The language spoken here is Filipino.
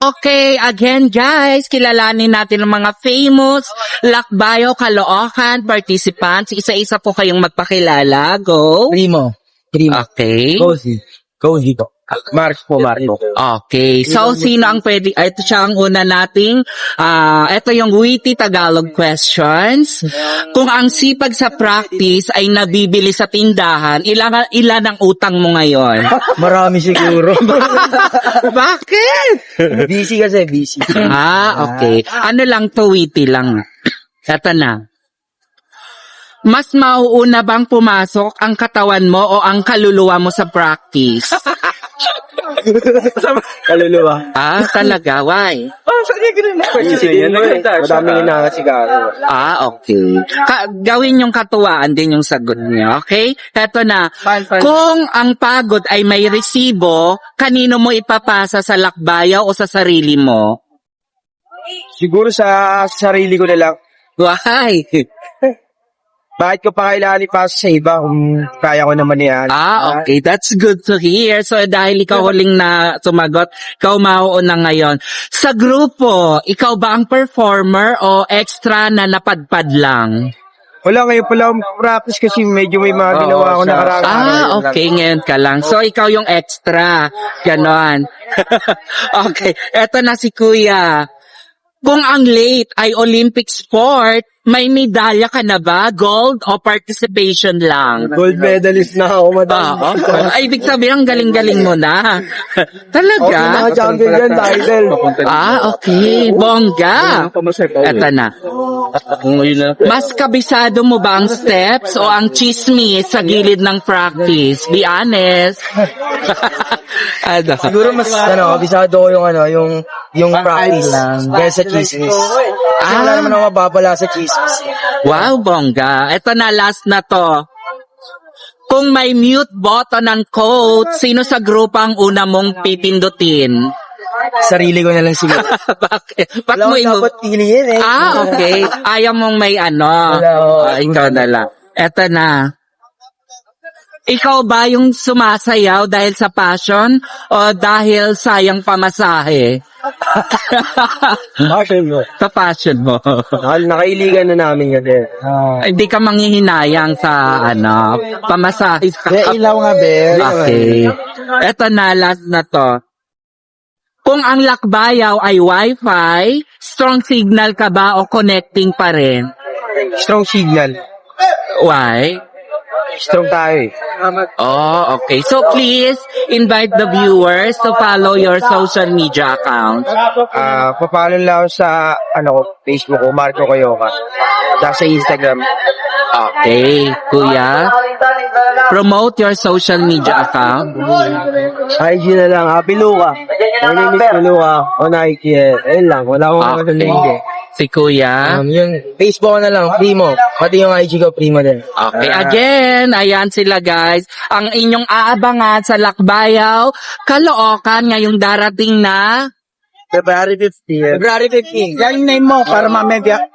Okay, again guys, kilalanin natin ang mga famous Lakbayo, Caloocan participants. Isa-isa po kayong magpakilala. Go. Primo. Okay. Cozy ko. Marco. Okay. So, sino ang pwede? Ito siya ang una nating, ito yung witty Tagalog questions. Kung ang sipag sa practice ay nabibili sa tindahan, ilan ang utang mo ngayon? Marami siguro. Bakit? busy kasi, busy. Okay. Ano lang to, witty lang. Ito na. Mas mauuna bang pumasok ang katawan mo o ang kaluluwa mo sa practice? Kaluluwa. Talaga, why? Madaming inangasigaro. Okay. Gawin yung katuwaan din yung sagot niyo, okay? Eto na. Kung ang pagod ay may resibo, kanino mo ipapasa, sa lakbayaw o sa sarili mo? Siguro sa sarili ko na lang. Why? Bakit ko pa kailangan ipasa sa iba kung kaya ko naman yan? Okay. That's good to hear. So, dahil ikaw huling na sumagot, ikaw mauuna ngayon. Sa grupo, ikaw ba ang performer o extra na napadpad lang? Wala, ngayon pala practice kasi medyo may mga ginawa ko nakaraan. Okay. Ngayon ka lang. So, ikaw yung extra. Ganon. Okay. Eto na si Kuya. Kung ang late ay Olympic sport, may medalya ka na ba? Gold o participation lang? Gold medalist na ako, madam. Ay, ibig sabihin, ang galing-galing mo na. Talaga? Champion yan, title. Okay. Bongga. Eto na. Mas kabisado mo ba ang steps o ang chismis sa gilid ng practice? Be honest. Siguro mas, kabisado ko yung practice. Kaya sa chismis. Wala naman ako mababala sa chismis. Wow, bongga. Ito na, last na to. Kung may mute button ng quote, sino sa grupo ang una mong pipindutin? Sarili ko na lang siguro. Bakit? Ba't Wala mo ko dapat piliin eh. Okay. Ayaw mong may ikaw na lang. Ito na. Ikaw ba yung sumasayaw dahil sa passion o dahil sayang pamasahe? Passion mo. Sa passion mo. Nakailigan na namin kasi. Hindi ka manghihinayang sa pamasahe. Ilaw nga, be. Okay. Ito na, last na to. Kung ang lakbayaw ay wifi, strong signal ka ba o connecting pa rin? Strong signal. Why? Strong tayo eh. Okay. So please invite the viewers to follow your social media account. Papalo lang ako sa Facebook ko, Marco Coyoca. Sa Instagram. Okay, Kuya. Promote your social media account. IG na lang, Piluka. My name is Piluka. O Nike. Ayun lang, wala akong sa link eh. Si Kuya. Yung Facebook na lang, Primo. Pati yung IG ko, Primo din. Okay, again, ayan sila guys. Ang inyong aabangan sa Lakbayaw, Caloocan, ngayong darating na February 15. Yan yung name mo para mamaya